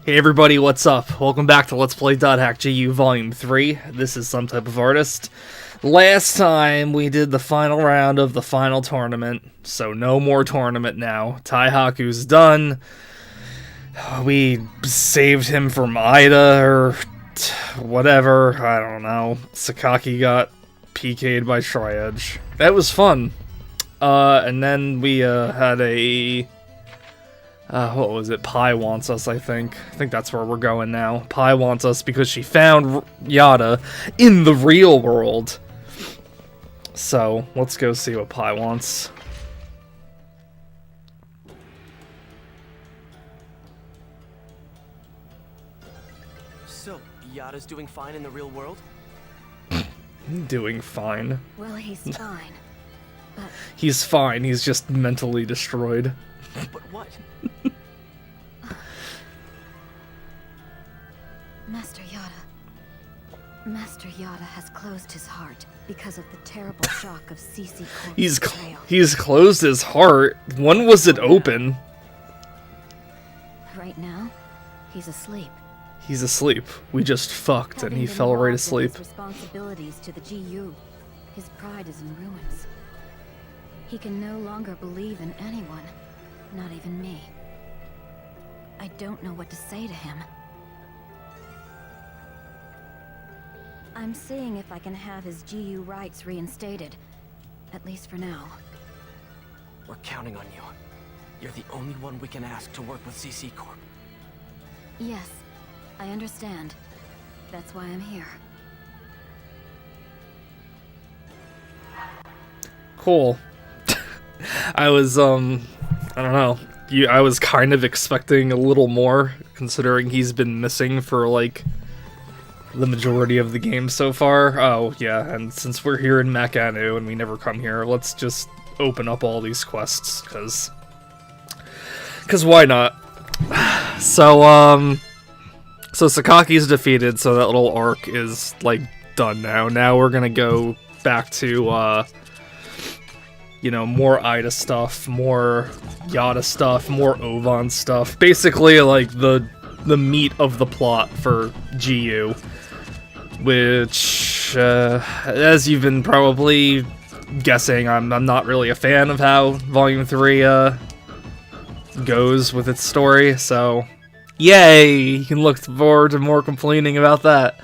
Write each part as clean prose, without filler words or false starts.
Hey everybody, what's up? Welcome back to Let's Play .hack GU Volume 3. This is Some Type of Artist. Last time we did the final round of the final tournament, so no more tournament now. Taihaku's done. We saved him from Ida or whatever, I don't know. Sakaki got PK'd by Tri-Edge. That was fun. And then we had a... what was it? Pi wants us, I think. I think that's where we're going now. Pi wants us because she found Yada in the real world. So, let's go see what Pi wants. So, Yada's doing fine in the real world? Doing fine. Well, he's fine. But He's fine, he's just mentally destroyed. But what? Master Yada has closed his heart because of the terrible shock of CC Corp's betrayal. He's closed his heart? When was it open? Right now, he's asleep. He's asleep. We just fucked and he Having been fell right robbed of asleep. his responsibilities to the GU, his pride is in ruins. He can no longer believe in anyone, not even me. I don't know what to say to him. I'm seeing if I can have his GU rights reinstated, at least for now. We're counting on you. You're the only one we can ask to work with CC Corp. Yes, I understand. That's why I'm here. Cool. I was, I don't know. I was kind of expecting a little more, considering he's been missing for, like, the majority of the game so far. Oh, yeah, and since we're here in Makanu and we never come here, let's just open up all these quests, cause why not? So, so Sakaki's defeated, so that little arc is, like, done now. Now we're gonna go back to, you know, more Ida stuff, more Yada stuff, more Ovan stuff. Basically, like, the meat of the plot for GU. Which, as you've been probably guessing, I'm not really a fan of how Volume 3, goes with its story, so yay! You can look forward to more complaining about that.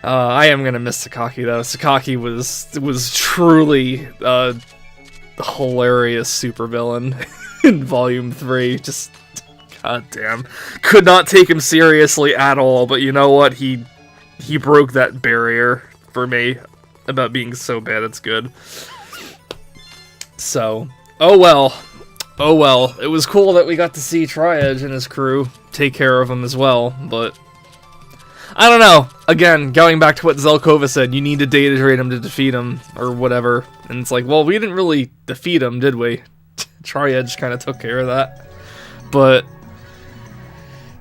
I am gonna miss Sakaki, though. Sakaki was truly a hilarious supervillain in Volume 3. Just, goddamn. Could not take him seriously at all, but you know what? He broke that barrier for me about being so bad it's good. So, oh well. Oh well. It was cool that we got to see Tri-Edge and his crew take care of him as well, but I don't know. Again, going back to what Zelkova said, you need to data trade him to defeat him, or whatever. And it's like, well, we didn't really defeat him, did we? Tri-Edge kind of took care of that. But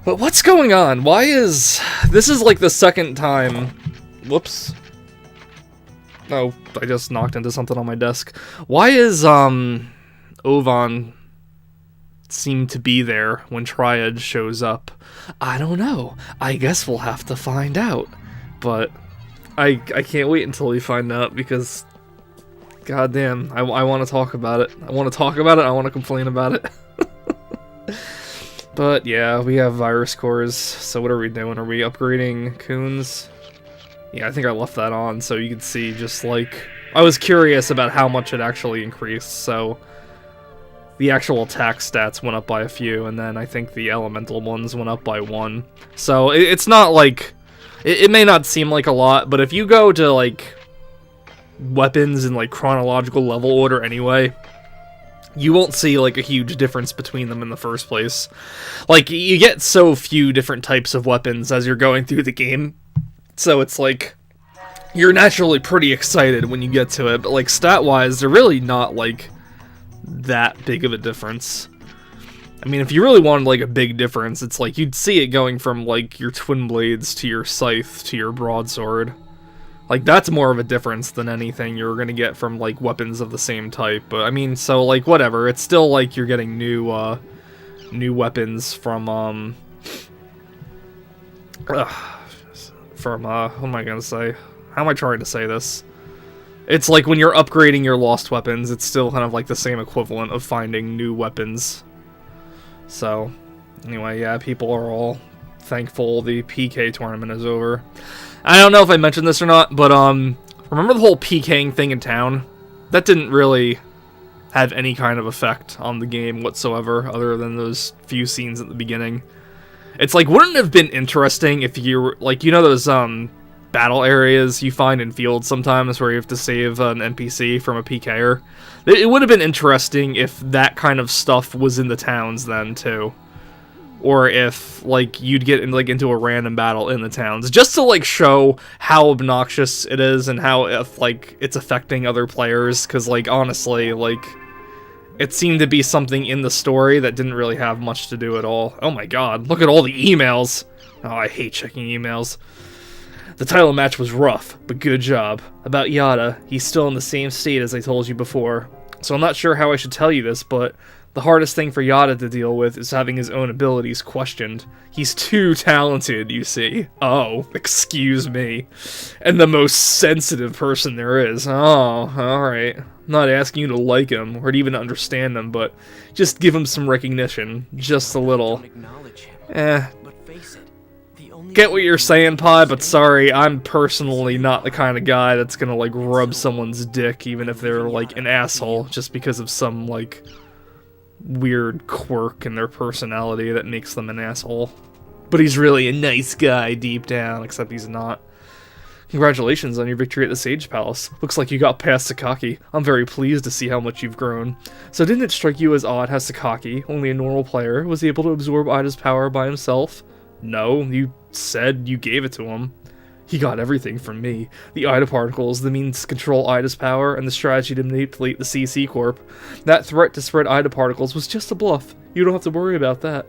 what's going on? Why is... This is like the second time... Whoops. Oh, I just knocked into something on my desk. Why is, Ovan seem to be there when Tri-Edge shows up? I don't know. I guess we'll have to find out. But I can't wait until we find out because... Goddamn, I want to talk about it. I want to talk about it, I want to complain about it. But yeah, we have virus cores, so what are we doing? Are we upgrading Coons? Yeah, I think I left that on, so you can see just like... I was curious about how much it actually increased, so... The actual attack stats went up by a few, and then I think the elemental ones went up by 1. So it's not like... It may not seem like a lot, but if you go to like... weapons in like chronological level order anyway... You won't see, like, a huge difference between them in the first place. Like, you get so few different types of weapons as you're going through the game. So it's like, you're naturally pretty excited when you get to it. But, like, stat-wise, they're really not, like, that big of a difference. I mean, if you really wanted, like, a big difference, it's like, you'd see it going from, like, your twin blades to your scythe to your broadsword. Like, that's more of a difference than anything you're gonna get from, like, weapons of the same type. But, I mean, so, like, whatever. It's still, like, you're getting new weapons from, From, what am I gonna say? How am I trying to say this? It's like when you're upgrading your lost weapons, it's still kind of like the same equivalent of finding new weapons. So, anyway, yeah, people are all thankful the PK tournament is over. I don't know if I mentioned this or not, but, remember the whole PKing thing in town? That didn't really have any kind of effect on the game whatsoever, other than those few scenes at the beginning. It's like, wouldn't it have been interesting if you were, like, you know those, battle areas you find in fields sometimes where you have to save an NPC from a PKer? It would have been interesting if that kind of stuff was in the towns then, too. Or if, like, you'd get into a random battle in the towns, just to, like, show how obnoxious it is and how, if, like, it's affecting other players, because, like, honestly, like, it seemed to be something in the story that didn't really have much to do at all. Oh my god, look at all the emails! Oh, I hate checking emails. The title match was rough, but good job. About Yada, he's still in the same state as I told you before. So I'm not sure how I should tell you this, but the hardest thing for Yada to deal with is having his own abilities questioned. He's too talented, you see. Oh, excuse me. And the most sensitive person there is. Oh, alright. I'm not asking you to like him, or to even understand him, but just give him some recognition. Just a little. Get what you're saying, Pi, but sorry, I'm personally not the kind of guy that's gonna, like, rub someone's dick, even if they're, like, an asshole, just because of some, like, weird quirk in their personality that makes them an asshole. But he's really a nice guy deep down, except he's not. Congratulations on your victory at the Sage Palace. Looks like you got past Sakaki. I'm very pleased to see how much you've grown. So didn't it strike you as odd how Sakaki, only a normal player, was able to absorb Ida's power by himself? No, you said you gave it to him. He got everything from me. The Ida particles, the means to control Ida's power, and the strategy to manipulate the CC Corp. That threat to spread Ida particles was just a bluff. You don't have to worry about that.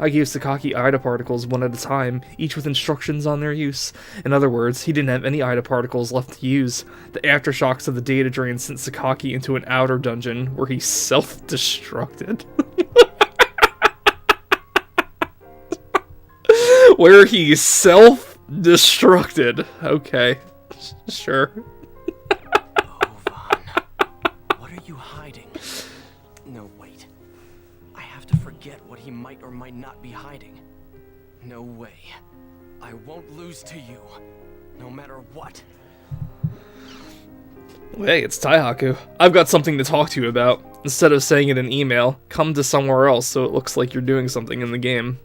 I gave Sakaki Ida particles one at a time, each with instructions on their use. In other words, he didn't have any Ida particles left to use. The aftershocks of the data drain sent Sakaki into an outer dungeon, where he self-destructed. Where he self-destructed. Okay. Sure. Ovan, what are you hiding? No, wait. I have to forget what he might or might not be hiding. No way. I won't lose to you, no matter what. Hey, it's Taihaku. I've got something to talk to you about. Instead of saying it in email, come to somewhere else so it looks like you're doing something in the game.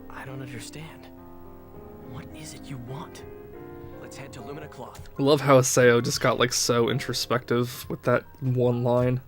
I don't understand. What is it you want? Let's head to Lumina Cloth. I love how Aseo just got, like, so introspective with that one line.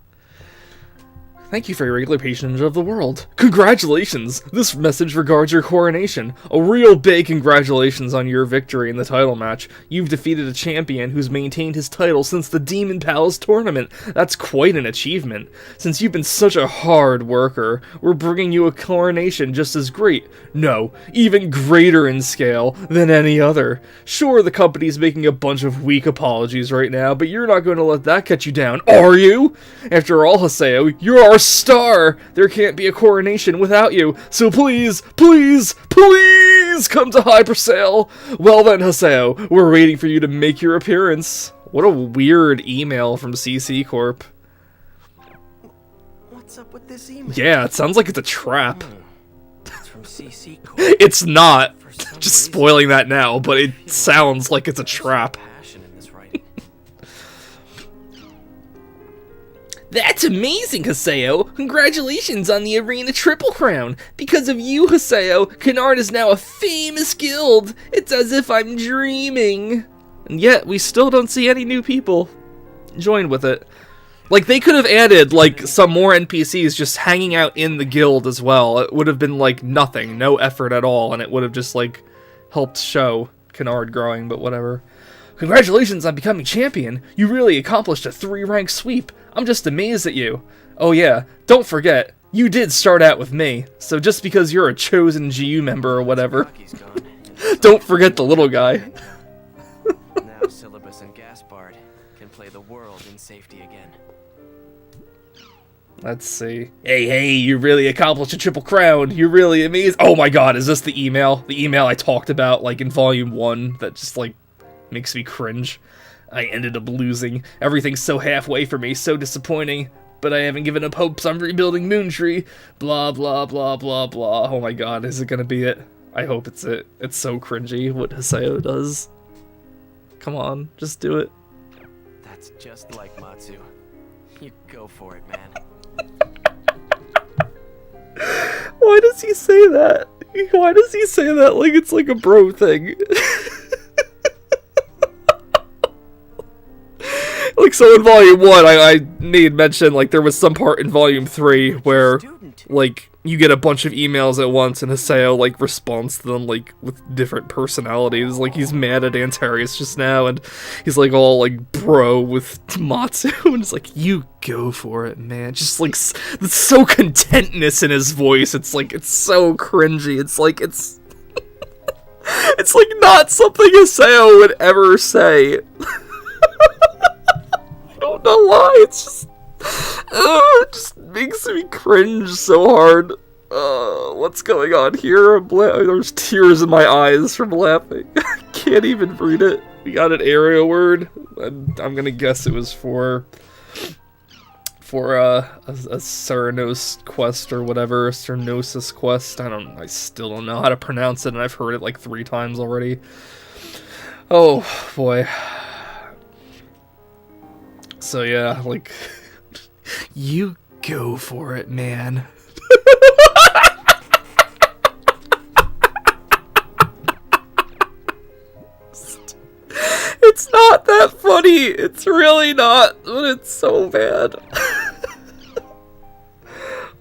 Thank you for your regular patronage of the world. Congratulations! This message regards your coronation. A real big congratulations on your victory in the title match. You've defeated a champion who's maintained his title since the Demon Palace tournament. That's quite an achievement. Since you've been such a hard worker, we're bringing you a coronation just as great. No, even greater in scale than any other. Sure, the company's making a bunch of weak apologies right now, but you're not going to let that get you down, are you? After all, Haseo, you're our star! There can't be a coronation without you, so please, please, please come to Hypersale! Well then, Haseo, we're waiting for you to make your appearance. What a weird email from CC Corp. What's up with this email? Yeah, it sounds like it's a trap. It's from CC Corp. It's not. Just spoiling that now, but it sounds like it's a trap. That's amazing, Haseo! Congratulations on the Arena Triple Crown! Because of you, Haseo, Kennard is now a famous guild! It's as if I'm dreaming! And yet, we still don't see any new people join with it. Like, they could have added, like, some more NPCs just hanging out in the guild as well. It would have been, like, nothing, no effort at all, and it would have just, like, helped show Kennard growing, but whatever. Congratulations on becoming champion! You really accomplished a 3-rank sweep! I'm just amazed at you. Oh yeah, don't forget, you did start out with me, so just because you're a chosen GU member or whatever, don't forget the little guy. Now Syllabus and Gaspard can play the world in safety again. Let's see. Hey, you really accomplished a triple crown. You're really amazing. Oh my god, is this the email? The email I talked about, like, in Volume 1 that just, like, makes me cringe. I ended up losing. Everything's so halfway for me, so disappointing. But I haven't given up hopes on rebuilding Moontree. Blah, blah, blah, blah, blah. Oh my god, is it gonna be it? I hope it's it. It's so cringy what Haseo does. Come on, just do it. That's just like Matsu. You go for it, man. Why does he say that? Why does he say that like it's like a bro thing? Like, so in Volume 1, I made mention, like, there was some part in Volume 3 where, like, you get a bunch of emails at once, and Haseo, like, responds to them, like, with different personalities. Like, he's mad at Antarius just now, and he's, like, all, like, bro with Matsu, and it's like, you go for it, man. Just, like, there's so contentness in his voice. It's, like, it's so cringy. It's, like, it's... it's, like, not something Haseo would ever say. I don't know why, it's just... it just makes me cringe so hard. What's going on here? There's tears in my eyes from laughing. I can't even read it. We got an area word, and I'm gonna guess it was for a Ceranos quest or whatever, Cernosis quest. I still don't know how to pronounce it, and I've heard it like 3 times already. Oh, boy. So yeah, like, you go for it, man. It's not that funny. It's really not, but it's so bad.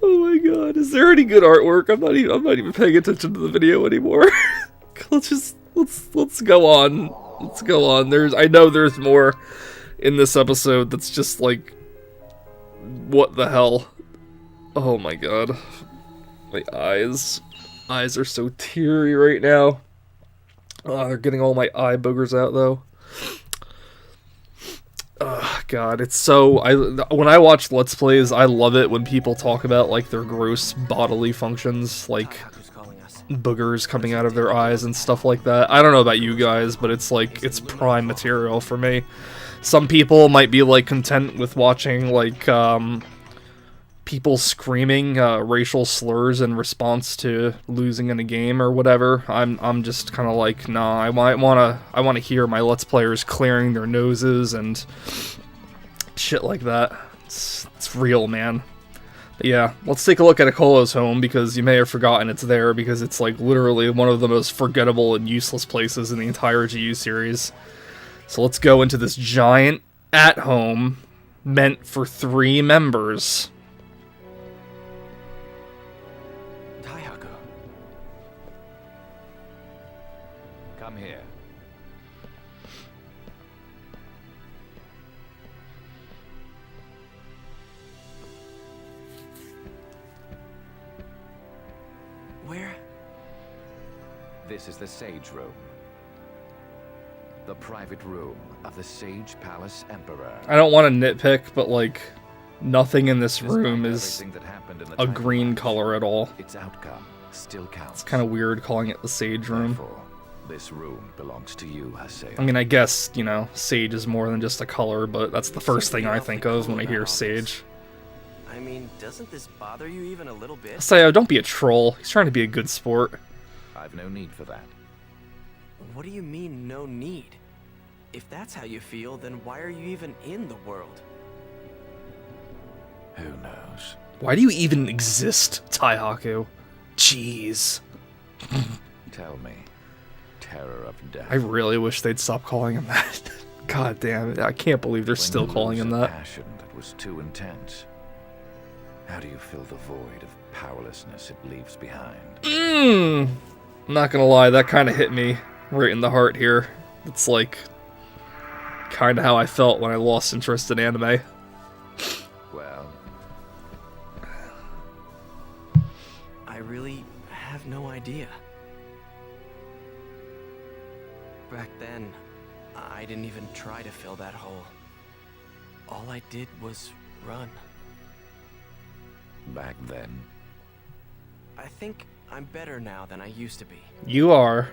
Oh my god, is there any good artwork? I'm not even paying attention to the video anymore. let's go on. Let's go on. I know there's more in this episode that's just like, what the hell? Oh my god. My eyes are so teary right now. Oh, they're getting all my eye boogers out though. Oh god, it's so... when I watch Let's Plays, I love it when people talk about, like, their gross bodily functions, like boogers coming out of their eyes and stuff like that. I don't know about you guys, but it's like, it's prime material for me. Some people might be, like, content with watching, like, people screaming racial slurs in response to losing in a game or whatever. I'm just kind of like, nah, I wanna hear my Let's Players clearing their noses and shit like that. It's real, man. But yeah, let's take a look at Akolo's home, because you may have forgotten it's there, because it's, like, literally one of the most forgettable and useless places in the entire GU series. So let's go into this giant at-home meant for 3 members. Taihaku. Come here. Where? This is the Sage Room. The private room of the Sage Palace Emperor. I don't want to nitpick, but, like, nothing in this room Despite is everything that happened in the a time green lapse, color at all. its outcome still counts. It's kind of weird calling it the Sage Room. Therefore, this room belongs to you, Haseo. I mean, I guess, you know, sage is more than just a color, but that's the first thing I think of when I hear sage. I mean, doesn't this bother you even a little bit? Haseo, don't be a troll. He's trying to be a good sport. I've no need for that. What do you mean, no need? If that's how you feel, then why are you even in the world? Who knows? Why do you even exist, Taihaku? Jeez. Tell me, terror of death. I really wish they'd stop calling him that. God damn it, I can't believe they're When still you calling lose him a that. passion that was too intense, how do you fill the void of powerlessness it leaves behind? I'm not gonna lie, that kind of hit me right in the heart here. It's like, kind of how I felt when I lost interest in anime. Well, I really have no idea. Back then, I didn't even try to fill that hole. All I did was run. back then? I think I'm better now than I used to be. You are.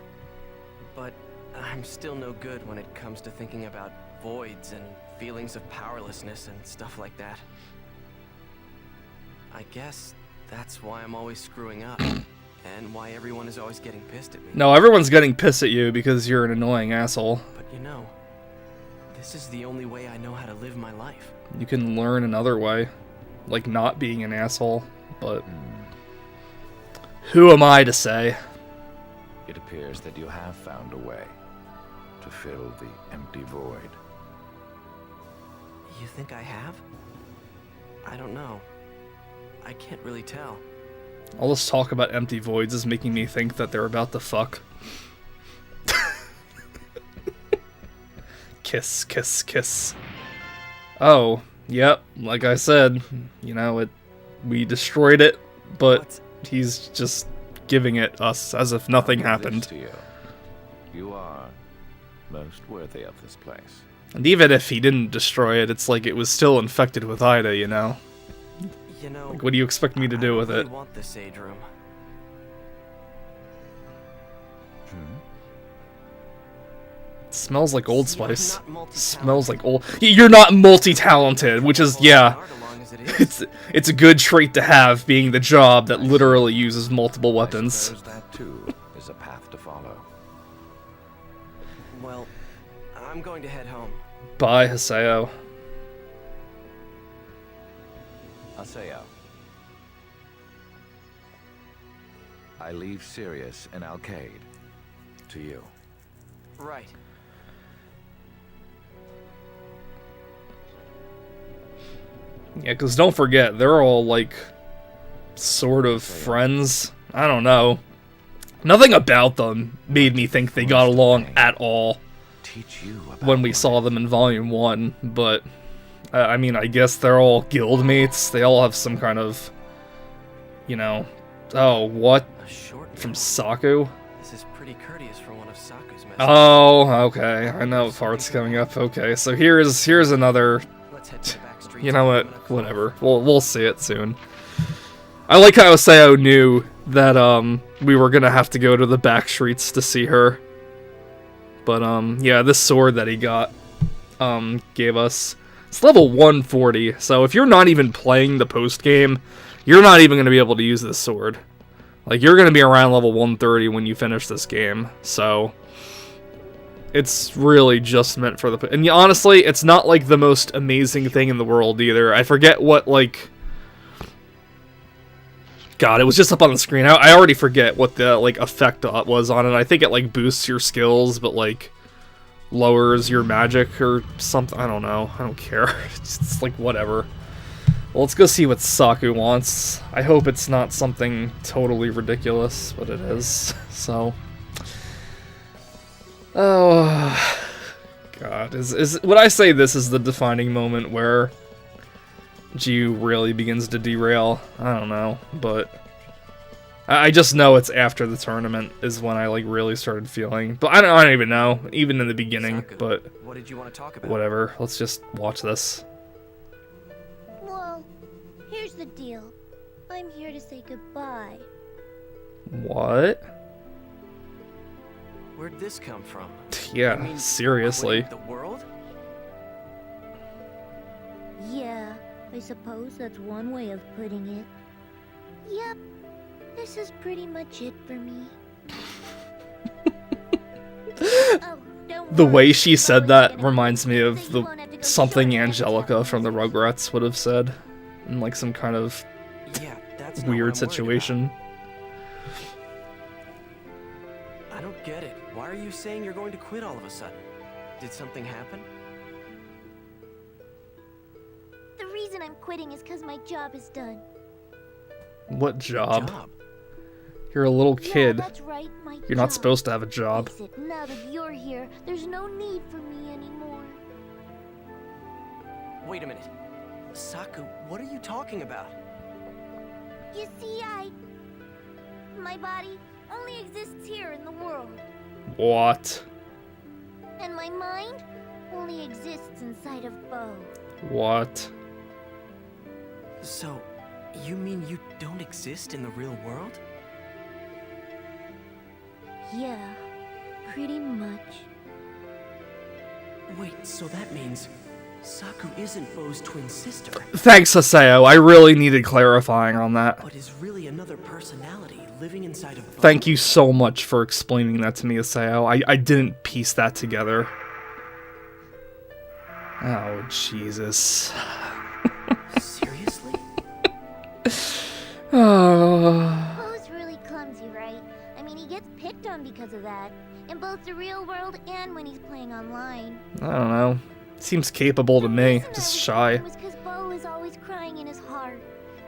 But I'm still no good when it comes to thinking about voids and feelings of powerlessness and stuff like that. I guess that's why I'm always screwing up, and why everyone is always getting pissed at me. No, everyone's getting pissed at you because you're an annoying asshole. But you know, this is the only way I know how to live my life. You can learn another way, like not being an asshole, but who am I to say? It appears that you have found a way to fill the empty void. You think I have? I don't know. I can't really tell. All this talk about empty voids is making me think that they're about to fuck. Kiss, kiss, kiss. Oh, yep, like I said, you know, we destroyed it, but he's just giving it us as if nothing happened. To you. You are most worthy of this place. And even if he didn't destroy it, it's like it was still infected with Ida, you know? You know, Like, what do you expect me to do with I really it? want the Sage Room. It smells like Old See, I'm Spice. not multi-talented. Smells like old. You're not multi-talented, which is, yeah. Hard along as it is. It's a good trait to have, being the job that literally uses multiple weapons. I suppose that too is a path to follow. Well, I'm going to head home. Bye, Haseo. Haseo. I leave Sirius and Alcade to you. Right. Yeah, because don't forget, they're all, like, sort of friends. I don't know. Nothing about them made me think they got along at all Teach you about when we saw them in Volume 1, but, I mean, I guess they're all guild mates. They all have some kind of, you know... Oh, what? A short From meal. Saku? This is pretty courteous for one of Saku's messages. Oh, okay. I know part's coming up. Okay, so here's another... Let's head to the back streets You know and what? open up Whatever. We'll see it soon. I like how Sao knew that we were gonna have to go to the back streets to see her. But yeah, this sword that he got gave us, it's level 140. So if you're not even playing the post game, you're not even gonna be able to use this sword. Like, you're gonna be around level 130 when you finish this game. So it's really just meant for the... And honestly, it's not, like, the most amazing thing in the world, either. I forget what, like... God, it was just up on the screen. I already forget what the, like, effect was on it. I think it, like, boosts your skills, but, like, lowers your magic or something. I don't know. I don't care. It's like, whatever. Well, let's go see what Saku wants. I hope it's not something totally ridiculous, but it is. So... Oh, God, would I say this is the defining moment where Jiu really begins to derail? I don't know, but I just know it's after the tournament is when I, like, really started feeling, but I don't even know, even in the beginning, Saku, but what did you want to talk about? whatever, let's just watch this. Well, here's the deal. I'm here to say goodbye. What? Where'd this come from? Yeah, You mean seriously. quitting the world? Yeah, I suppose that's one way of putting it. Yep, this is pretty much it for me. Oh, don't The worry, way she I'm said always that gonna reminds me so of you the won't have to go something shopping every Angelica time. from the Rugrats would have said in, like, some kind of Yeah, that's not what I'm weird worried situation. about. I don't get it. Why are you saying you're going to quit all of a sudden? Did something happen? The reason I'm quitting is because my job is done. What job? Job. You're a little Yeah, kid. that's right, my You're not job. supposed to have a job. Face it, now that you're here, there's no need for me anymore. Wait a minute. Saku, what are you talking about? You see, my body only exists here in the world, What? and my mind only exists inside of Bo. What? So, You mean you don't exist in the real world? Yeah, pretty much. Wait, so that means Saku isn't Bo's twin sister, Thanks, Haseo. I really needed clarifying on that. but is really another personality living inside of Bo? Thank you so much for explaining that to me, Haseo. I didn't piece that together. Oh, Jesus. Seriously? Oh. Bo's really clumsy, right? I mean, he gets picked on because of that. In both the real world and when he's playing online. I don't know. Seems capable to me. The reason Just I shy. was because Bo is always crying in his heart.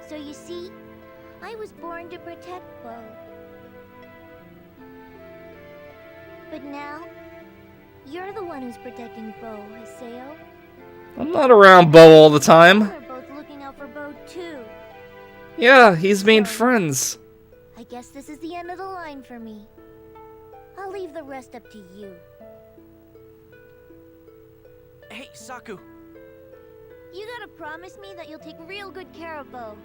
So you see, I was born to protect Bo. But now, you're the one who's protecting Bo, Haseo. I'm not around Bo all the time. We're both looking out for Bo too. Yeah, he's made friends. I guess this is the end of the line for me. I'll leave the rest up to you. Hey, Saku. You gotta promise me that you'll take real good care of Bo.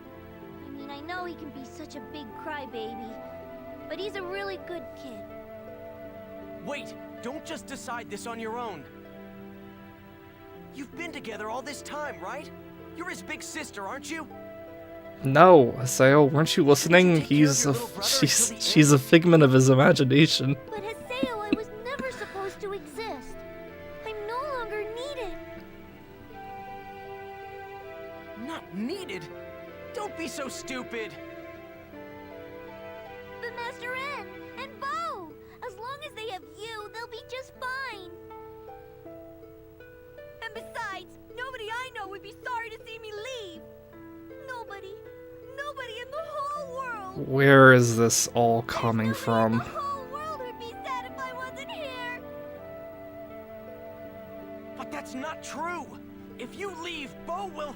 I mean, I know he can be such a big crybaby, but he's a really good kid. Wait, don't just decide this on your own. You've been together all this time, right? You're his big sister, aren't you? No, Haseo, weren't you listening? Take care of He's your a little brother she's until the she's a figment of his imagination. But Haseo, I was never supposed to exist. I'm no longer needed. Not needed? Don't be so stupid! But Master N and Bo, as long as they have you, they'll be just fine. And besides, nobody I know would be sorry to see me leave. Nobody in the whole world. Where is this all coming from? The whole world would be sad if I wasn't here. But that's not true! If you leave, Bo will...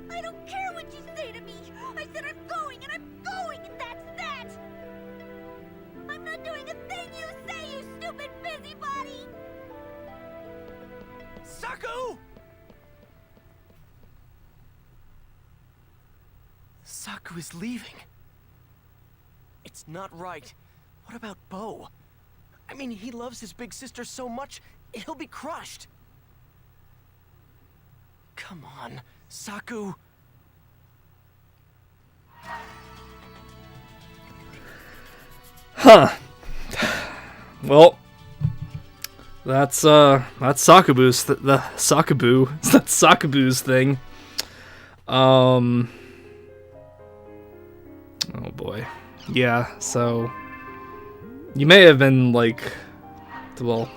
I don't care what you say to me. I said I'm going, and and that's that. I'm not doing a thing you say, you stupid busybody. Saku! Saku is leaving. It's not right. What about Bo? I mean, he loves his big sister so much, he'll be crushed. Come on, Saku. Huh. Well, that's Sakabu's the Sakabu. That's Sakabu's thing. Oh boy. Yeah, so you may have been like, well,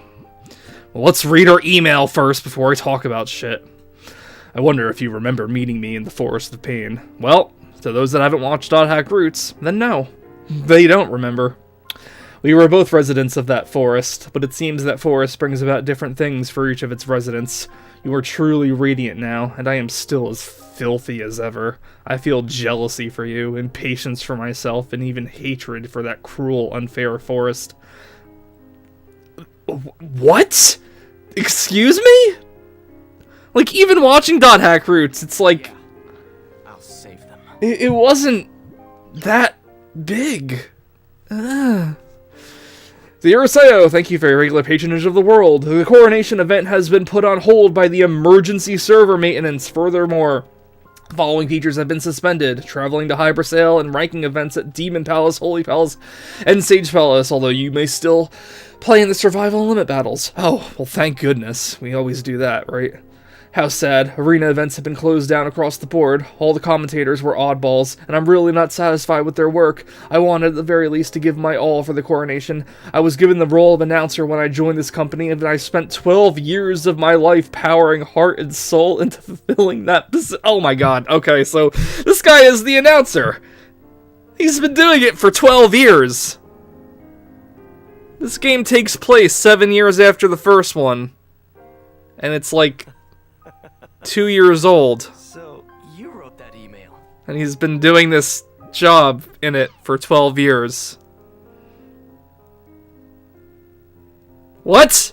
let's read our email first before I talk about shit. I wonder if you remember meeting me in the Forest of Pain. Well, to those that haven't watched Dot Hack Roots, then no, they don't remember. We were both residents of that forest, but it seems that forest brings about different things for each of its residents. You are truly radiant now, and I am still as filthy as ever. I feel jealousy for you, impatience for myself, and even hatred for that cruel, unfair forest. What? Excuse me? Like, even watching Dot Hack Roots, it's like... Yeah, I'll save them. It wasn't that big. Ugh. The Uruseo, thank you for your regular patronage of the world. The coronation event has been put on hold by the emergency server maintenance. Furthermore, the following features have been suspended. Traveling to Hypersale and ranking events at Demon Palace, Holy Palace, and Sage Palace, although you may still play in the survival and limit battles. Oh, well thank goodness. We always do that, right? How sad. Arena events have been closed down across the board. All the commentators were oddballs, and I'm really not satisfied with their work. I wanted at the very least to give my all for the coronation. I was given the role of announcer when I joined this company, and I spent 12 years of my life powering heart and soul into fulfilling that oh my god, okay, so this guy is the announcer. He's been doing it for 12 years. This game takes place 7 years after the first one. And it's like 2 years old, So, you wrote that email. and he's been doing this job in it for 12 years. What?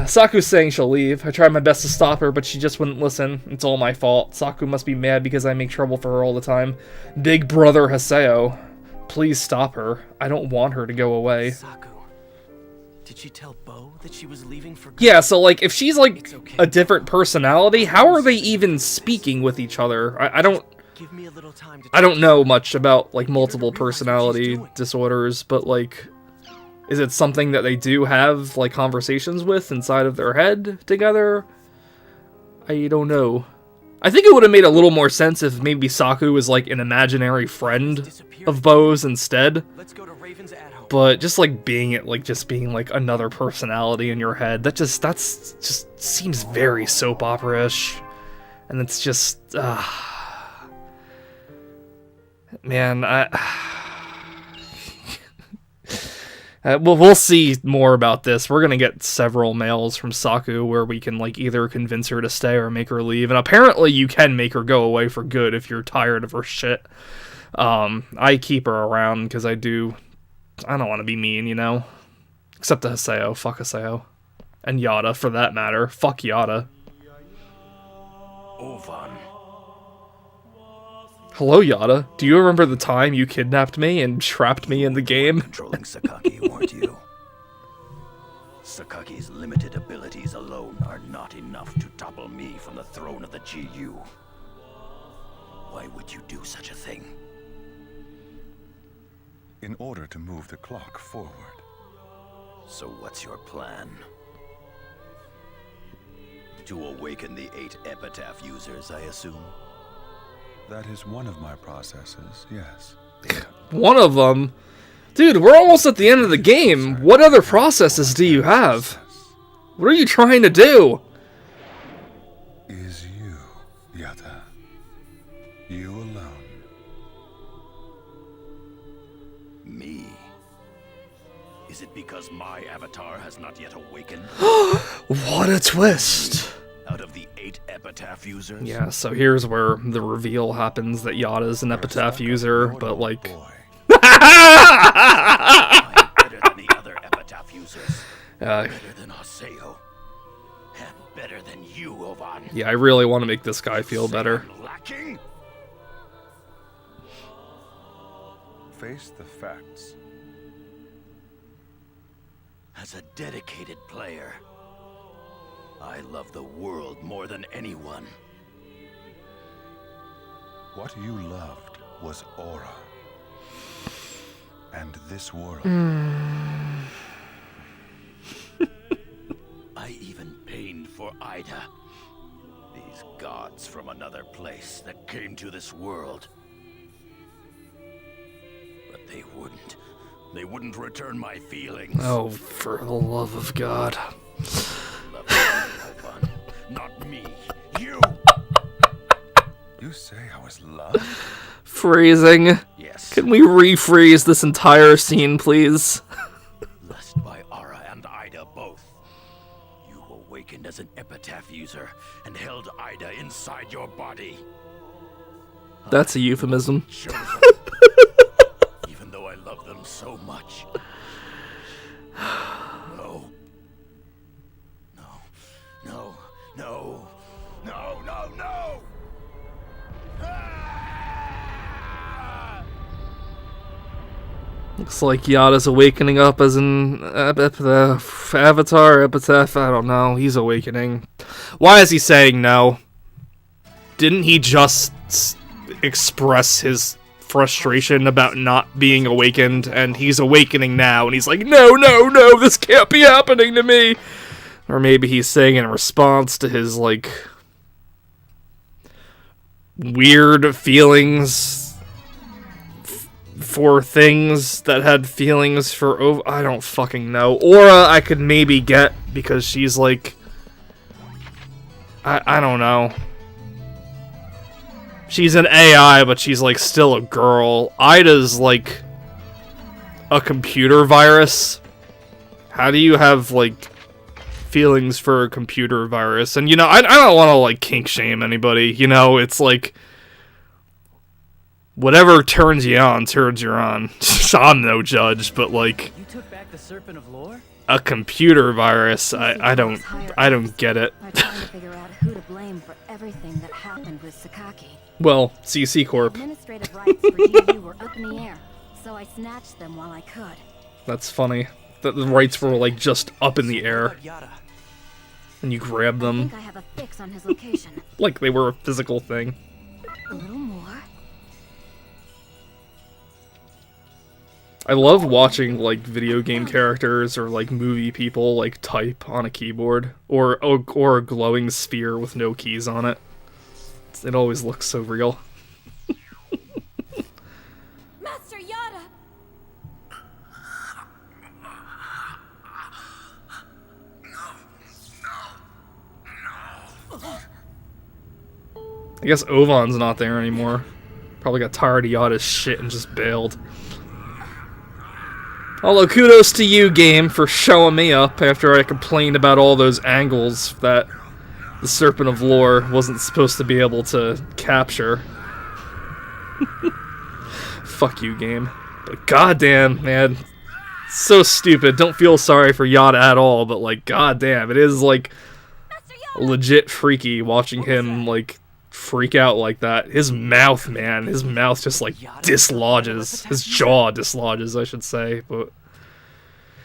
Saku's saying she'll leave. I tried my best to stop her, but she just wouldn't listen. It's all my fault. Saku must be mad because I make trouble for her all the time. Big brother Haseo. Please stop her. I don't want her to go away. Saku, did she tell Bo that she was leaving for good? Yeah, so, like, if she's, like, It's okay. a different personality, how are they even speaking with each other? I don't Give me a little time to I don't know much about, like, multiple personality disorders, but, like, is it something that they do have, like, conversations with inside of their head together? I don't know. I think it would have made a little more sense if maybe Saku was, like, an imaginary friend of Bo's instead. Let's go to Raven's at home. But just, like, being it, like, just being, like, another personality in your head, that's just seems very soap opera-ish. And it's just, man, well, we'll see more about this. We're gonna get several mails from Saku where we can, like, either convince her to stay or make her leave. And apparently you can make her go away for good if you're tired of her shit. I keep her around because I don't want to be mean, you know? Except to Haseo. Fuck Haseo. And Yada, for that matter. Fuck Yada. Ovan. Hello, Yada. Do you remember the time you kidnapped me and trapped me in the game? Controlling Sakaki, weren't you? Sakaki's limited abilities alone are not enough to topple me from the throne of the GU. Why would you do such a thing? In order to move the clock forward. So what's your plan? To awaken the 8 Epitaph users, I assume? That is one of my processes, yes. One of them? Dude, we're almost at the end of the game. What other processes do you have? What are you trying to do? Is you, Yata. You alone. Me? Is it because my avatar has not yet awakened? What a twist. Out of the 8 Epitaph users? Yeah, so here's where the reveal happens that Yada's an Epitaph user, but like... Boy. I'm better than the other Epitaph users. Better than Haseo. And better than you, Ovan. Yeah, I really want to make this guy feel better. I'm lacking? Face the facts. As a dedicated player, I love the world more than anyone. What you loved was aura. And this world. I even pained for Ida. These gods from another place that came to this world. But they wouldn't. They wouldn't return my feelings. Oh, for the love of God. Love you, Ovan. Not me. You! You say I was loved? Phrasing. Yes. Can we rephrase this entire scene, please? Blessed by Ara and Ida both. You awakened as an Epitaph user and held Ida inside your body. That's a euphemism. Chosen. Even though I love them so much. No. No. No. No. No, no, no! Ah! Looks like Yada's awakening up as an avatar, epitaph, I don't know. He's awakening. Why is he saying no? Didn't he just express his frustration about not being awakened, and he's awakening now, and he's like, no, no, no, this can't be happening to me! Or maybe he's saying in response to his, like, weird feelings for things that had feelings for I don't fucking know. Aura I could maybe get because she's like I don't know. She's an AI, but she's like still a girl. Ida's like a computer virus. How do you have like feelings for a computer virus? And you know, I don't want to like kink shame anybody, you know, it's like whatever turns you on, turns you on. I'm no judge, but like You took back the Serpent of Lore? A computer virus? I don't get it. are trying to figure out who to blame for everything that happened with Sakaki. Well, CC Corp. Administrative rights for GU were up in the air, so I snatched them while I could. That's funny. The rights were like just up in the What air, about Yada? and you grab I them think I have a fix on his location. like they were a physical thing. A little more. I love watching like video game characters or like movie people like type on a keyboard or a glowing sphere with no keys on it. It always looks so real. Master Yada! I guess Ovan's not there anymore. Probably got tired of Yada's shit and just bailed. Although kudos to you, game, for showing me up after I complained about all those angles that the Serpent of Lore wasn't supposed to be able to capture. Fuck you, game. But goddamn, man. So stupid. Don't feel sorry for Yada at all, but like, goddamn, it is like legit freaky watching him like freak out like that. His mouth, man, his mouth just like dislodges. His jaw dislodges, I should say. But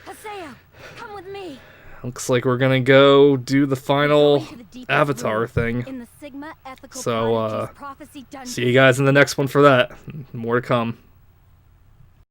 Haseo, come with me. looks like we're gonna go do the final Going to the deepest Avatar room thing. in the Sigma Ethical So, Prodigy's prophecy dungeon. See you guys in the next one for that. More to come.